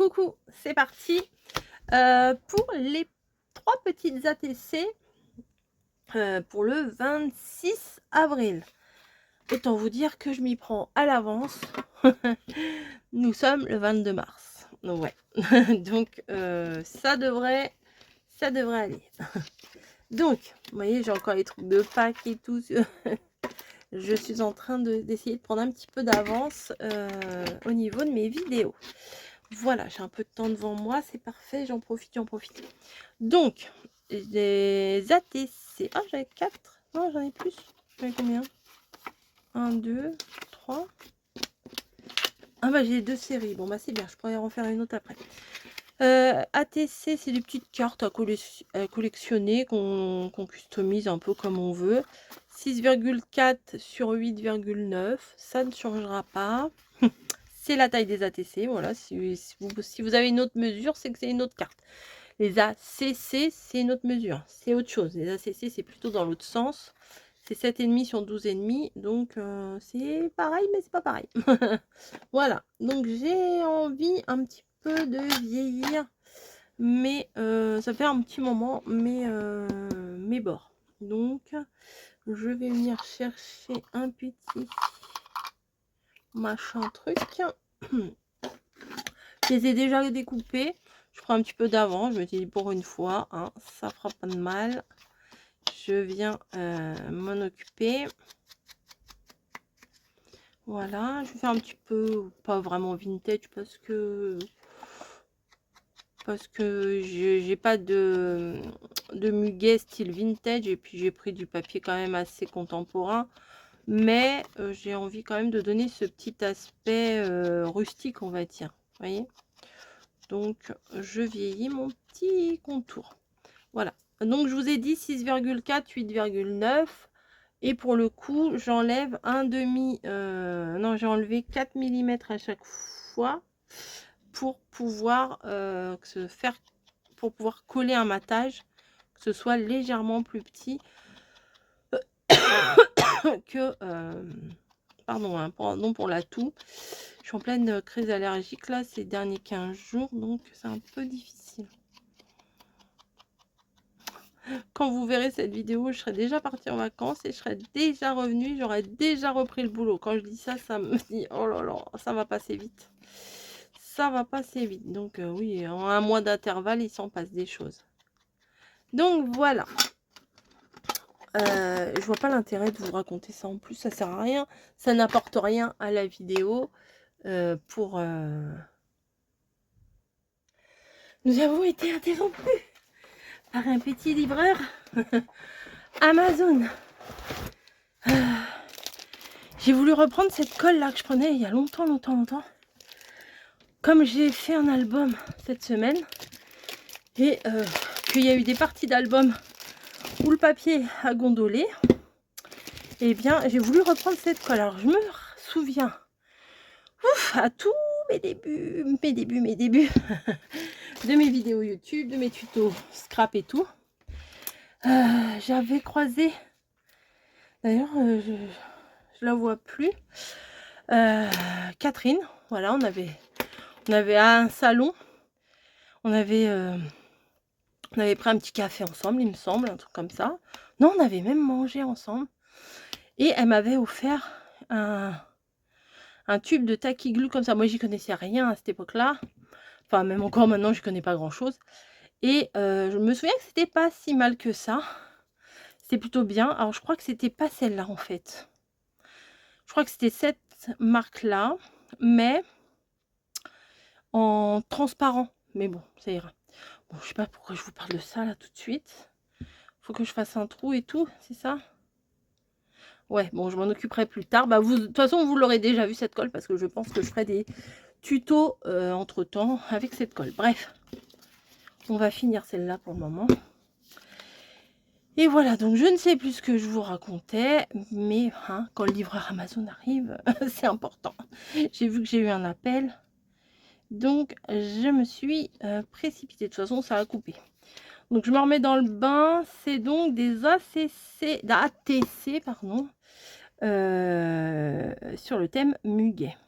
coucou, c'est parti pour les 3 petites ATC pour le 26 avril. Autant vous dire que je m'y prends à l'avance. Nous sommes le 22 mars. Donc ouais, donc ça devrait aller. Donc, vous voyez, j'ai encore les trucs de Pâques et tout. Je suis en train d'essayer de prendre un petit peu d'avance au niveau de mes vidéos. Voilà, j'ai un peu de temps devant moi, c'est parfait, j'en profite. Donc, les ATC. Ah, j'avais 4. Non, j'en ai plus. J'en ai combien? 1, 2, 3. Ah bah j'ai 2 séries. Bon bah c'est bien, je pourrais en faire une autre après. ATC, c'est des petites cartes à collectionner qu'on customise un peu comme on veut. 6,4 sur 8,9. Ça ne changera pas. C'est la taille des ATC. Voilà, si vous avez une autre mesure, c'est que c'est une autre carte. Les ACC, c'est une autre mesure. C'est autre chose. Les ACC, c'est plutôt dans l'autre sens. C'est 7,5 sur 12,5. Donc, c'est pareil, mais c'est pas pareil. Voilà. Donc, j'ai envie un petit peu de vieillir. Mais ça fait un petit moment. Mes bords. Donc, je vais venir chercher un petit machin truc. Je les ai déjà découpés. Je prends un petit peu d'avant. Je me dis pour une fois, hein, ça fera pas de mal. Je viens m'en occuper. Voilà, je vais faire un petit peu, pas vraiment vintage parce que j'ai pas de muguet style vintage et puis j'ai pris du papier quand même assez contemporain. Mais j'ai envie quand même de donner ce petit aspect rustique, on va dire. Vous voyez? Donc, je vieillis mon petit contour. Voilà. Donc, je vous ai dit 6,4, 8,9. Et pour le coup, j'enlève un demi... non, j'ai enlevé 4 mm à chaque fois pour pouvoir pour pouvoir coller un matage, que ce soit légèrement plus petit que... pardon, hein, pardon pour la toux. Je suis en pleine crise allergique là ces derniers 15 jours, donc c'est un peu difficile. Quand vous verrez cette vidéo, je serai déjà partie en vacances et je serai déjà revenue, j'aurai déjà repris le boulot. Quand je dis ça, ça me dit, oh là là, ça va passer vite. Ça va passer vite. Donc oui, en un mois d'intervalle, il s'en passe des choses. Donc voilà. Je vois pas l'intérêt de vous raconter ça en plus, ça sert à rien. Ça n'apporte rien à la vidéo. Nous avons été interrompus par un petit livreur Amazon. J'ai voulu reprendre cette colle là que je prenais il y a longtemps. Comme j'ai fait un album cette semaine et qu'il y a eu des parties d'album où le papier a gondolé, et bien j'ai voulu reprendre cette colle. Alors je me souviens à tous mes débuts de mes vidéos YouTube, de mes tutos scrap et tout. J'avais croisé, d'ailleurs je la vois plus, Catherine. Voilà, on avait un salon, on avait pris un petit café ensemble, il me semble, un truc comme ça. Non, on avait même mangé ensemble. Et elle m'avait offert un tube de tacky glue comme ça. Moi, j'y connaissais rien à cette époque-là. Enfin, même encore maintenant, je connais pas grand-chose. Et je me souviens que c'était pas si mal que ça. C'était plutôt bien. Alors, je crois que c'était pas celle-là, en fait. Je crois que c'était cette marque-là, mais en transparent. Mais bon, ça ira. Bon, je sais pas pourquoi je vous parle de ça, là, tout de suite. Faut que je fasse un trou et tout, c'est ça? Ouais, bon, je m'en occuperai plus tard. Bah, de toute façon, vous l'aurez déjà vu cette colle parce que je pense que je ferai des tutos entre temps avec cette colle. Bref, on va finir celle-là pour le moment. Et voilà, donc je ne sais plus ce que je vous racontais, mais hein, quand le livreur Amazon arrive, c'est important. J'ai vu que j'ai eu un appel, donc je me suis précipitée. De toute façon, ça a coupé. Donc je me remets dans le bain. C'est donc des ATC, pardon. Sur le thème muguet.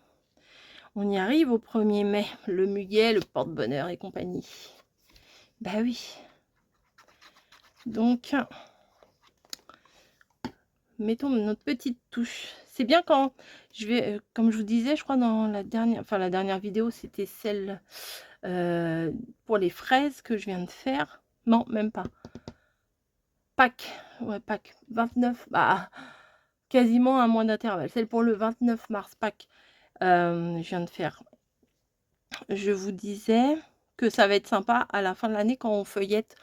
On y arrive au 1er mai. Le muguet, le porte-bonheur et compagnie. Bah oui. Donc, mettons notre petite touche. C'est bien quand je vais, comme je vous disais, je crois dans la dernière vidéo, c'était celle pour les fraises que je viens de faire. Non, même pas. Pâques. Ouais, Pâques. 29. Bah, quasiment un mois d'intervalle. Celle pour le 29 mars, Pâques. Je viens de faire. Je vous disais que ça va être sympa à la fin de l'année quand on feuillette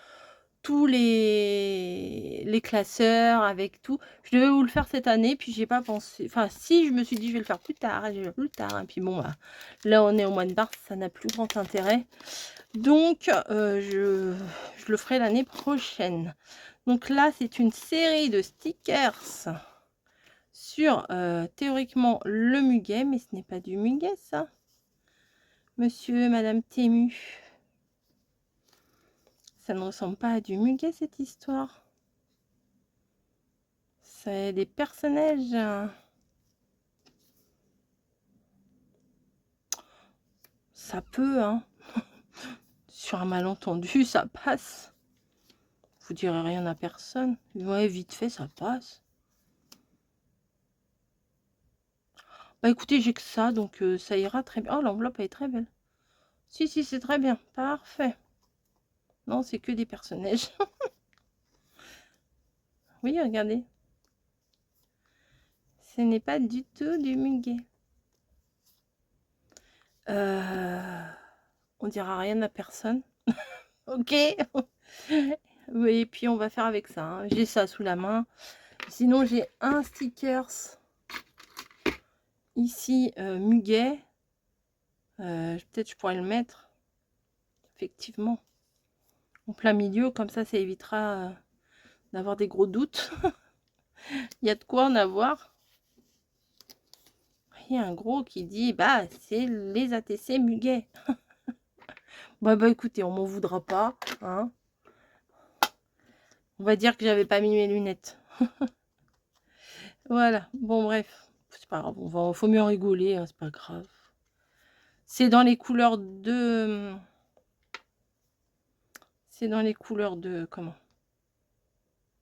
tous les classeurs avec tout. Je devais vous le faire cette année, puis j'ai pas pensé. Enfin, si, je me suis dit je vais le faire plus tard, je vais le faire plus tard. Et puis bon, bah, là on est au mois de mars, ça n'a plus grand intérêt. Donc, je le ferai l'année prochaine. Donc là, c'est une série de stickers sur théoriquement le muguet, mais ce n'est pas du muguet ça. Monsieur, Madame Tému. Ça ne ressemble pas à du muguet cette histoire. C'est des personnages. Ça peut, hein. Sur un malentendu, ça passe. Vous direz rien à personne. Ouais, vite fait, ça passe. Bah écoutez, j'ai que ça, donc ça ira très bien. Oh, l'enveloppe, elle est très belle. Si, si, c'est très bien. Parfait. Non, c'est que des personnages. Oui, regardez. Ce n'est pas du tout du muguet. On dira rien à personne. Ok. Oui, et puis on va faire avec ça. Hein. J'ai ça sous la main. Sinon, j'ai un stickers ici, muguet. Peut-être je pourrais le mettre. Effectivement. En plein milieu, comme ça évitera d'avoir des gros doutes. Il y a de quoi en avoir. Il y a un gros qui dit, bah, c'est les ATC muguet. Bah écoutez, on m'en voudra pas. Hein. On va dire que j'avais pas mis mes lunettes. Voilà. Bon, bref. C'est pas grave. Faut mieux en rigoler. Hein, c'est pas grave. C'est dans les couleurs de... C'est dans les couleurs de... Comment?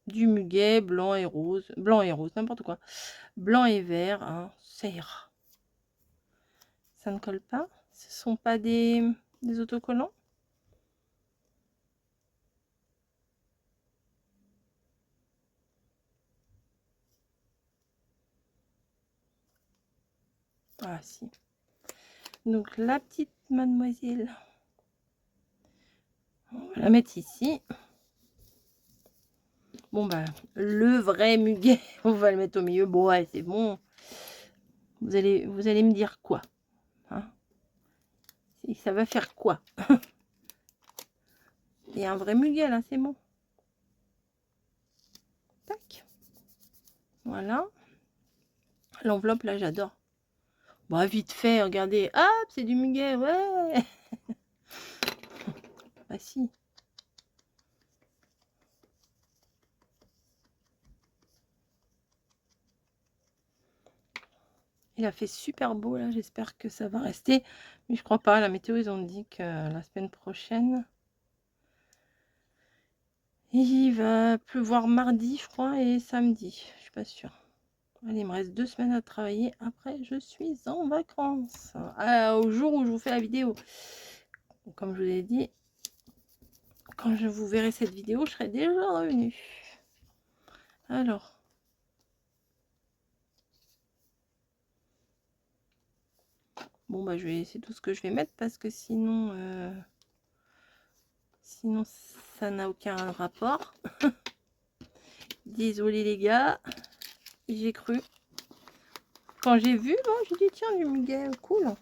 Du muguet, blanc et rose. Blanc et rose, n'importe quoi. Blanc et vert. Hein, ça ira. Ça ne colle pas. Ce sont pas des autocollants. Ah si. Donc la petite mademoiselle. On va la mettre ici. Bon bah le vrai muguet, on va le mettre au milieu. Bon ouais, c'est bon. Vous allez me dire quoi, hein? Ça va faire quoi? Il y a un vrai muguet là, c'est bon. Tac. Voilà. L'enveloppe là, j'adore. Bah vite fait, regardez. Hop, c'est du muguet, ouais. Bah si. Il a fait super beau là, j'espère que ça va rester. Mais je crois pas, la météo, ils ont dit que la semaine prochaine, il va pleuvoir mardi, je crois, et samedi. Je suis pas sûre. Allez, il me reste 2 semaines à travailler. Après, je suis en vacances. Au jour où je vous fais la vidéo. Comme je vous l'ai dit, quand je vous verrai cette vidéo, je serai déjà revenue. Alors. Bon, bah, c'est tout ce que je vais mettre parce que sinon, ça n'a aucun rapport. Désolé les gars, j'ai cru. Quand j'ai vu, bon, j'ai dit tiens, du muguet, cool.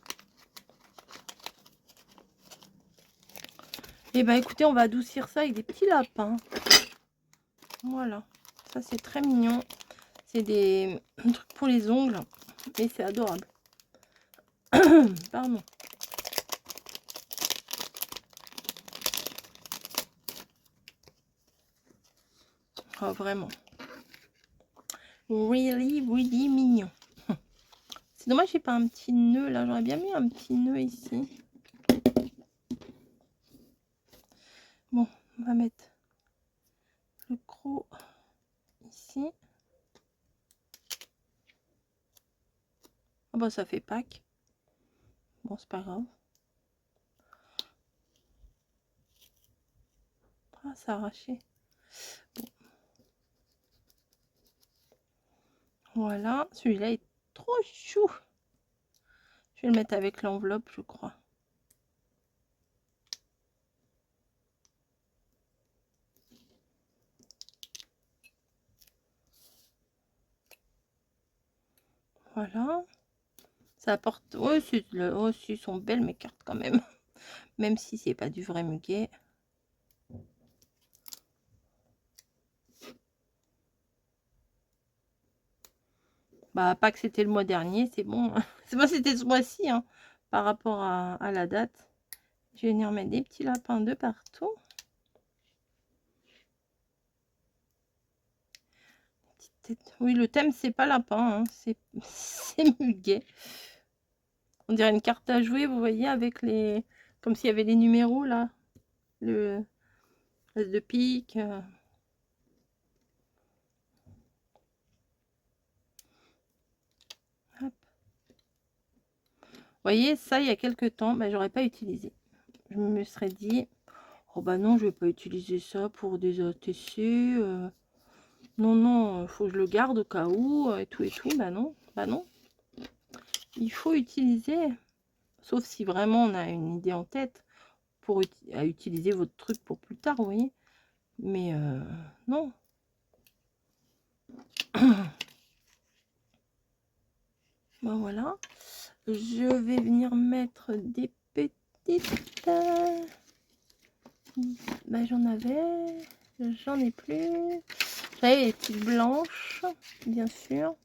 Et bah écoutez, on va adoucir ça avec des petits lapins. Voilà, ça c'est très mignon. C'est des trucs pour les ongles, mais c'est adorable. Pardon. Oh, vraiment. Really, really mignon. C'est dommage, j'ai pas un petit nœud là. J'aurais bien mis un petit nœud ici. Bon, on va mettre le croc ici. Ah bah ça fait Pâques. Bon, c'est pas grave. Ah, ça a arraché. Bon. Voilà, celui-là est trop chou. Je vais le mettre avec l'enveloppe, je crois. Voilà. Ça apporte... Oh, si, sont belles mes cartes quand même. Même si c'est pas du vrai muguet. Bah, pas que c'était le mois dernier, c'est bon. C'est moi, c'était ce mois-ci, hein, par rapport à la date. Je vais venir mettre des petits lapins de partout. Oui, le thème, c'est pas lapin, hein, c'est muguet. On dirait une carte à jouer, vous voyez, avec les... Comme s'il y avait les numéros, là. Le de pique. Hop. Vous voyez, ça, il y a quelques temps, bah, j'aurais pas utilisé. Je me serais dit, oh bah non, je vais pas utiliser ça pour des ATC. Non, non, faut que je le garde au cas où, et tout. Bah non, bah non. Il faut utiliser, sauf si vraiment on a une idée en tête pour utiliser votre truc pour plus tard, vous voyez. Mais non. Ben voilà. Je vais venir mettre des petites... Ben j'en ai plus. J'avais les petites blanches, bien sûr.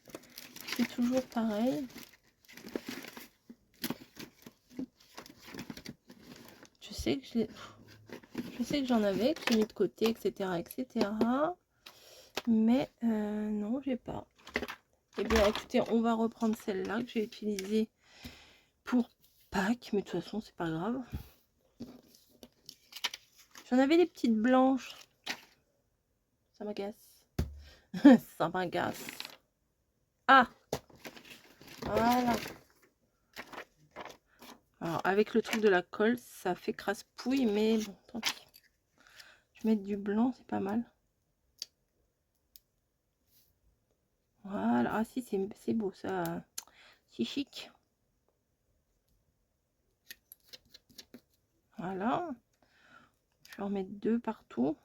C'est toujours pareil. Je sais que j'en avais, que j'ai mis de côté, etc. Mais non, j'ai pas. Eh bien, écoutez, on va reprendre celle-là que j'ai utilisée pour Pâques. Mais de toute façon, c'est pas grave. J'en avais des petites blanches. Ça m'agace. Ça m'agace. Ah! Voilà. Alors, avec le truc de la colle, ça fait crasse-pouille, mais bon, tant pis. Je vais mettre du blanc, c'est pas mal. Voilà. Ah si, c'est beau, ça. C'est chic. Voilà. Je vais en mettre deux partout.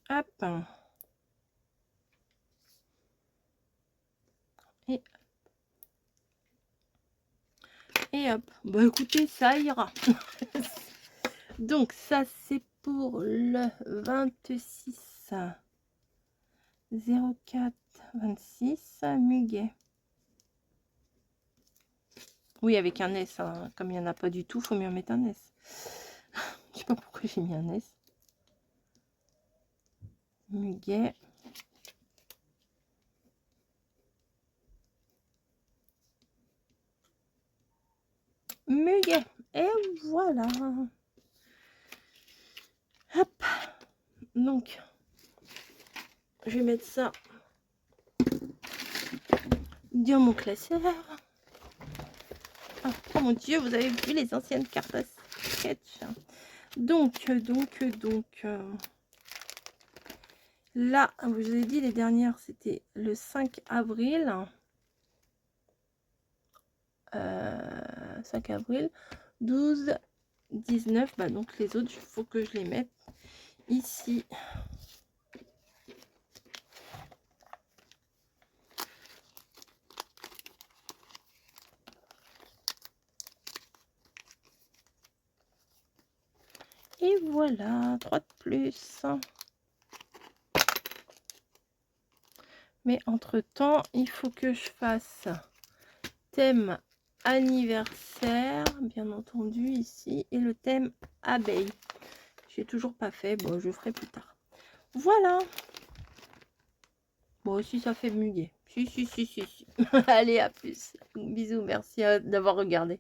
Hop. Et hop. Bah écoutez, ça ira. Donc ça, c'est pour le 26 04 26 muguet. Oui, avec un S, hein. Comme il n'y en a pas du tout, faut mieux en mettre un S. Je sais pas pourquoi j'ai mis un S. Muguet. Muguet. Et voilà. Hop. Donc, je vais mettre ça dans mon classeur. Oh mon dieu, vous avez vu les anciennes cartes à sketch. Donc, là, je vous ai dit, les dernières, c'était le 5 avril. 5 avril. 12, 19. Bah, donc, les autres, il faut que je les mette ici. Et voilà, 3 de plus. Mais entre-temps, il faut que je fasse thème anniversaire, bien entendu, ici. Et le thème abeille. J'ai toujours pas fait. Bon, je ferai plus tard. Voilà. Bon, si ça fait muguet. Si. Allez, à plus. Bisous, merci d'avoir regardé.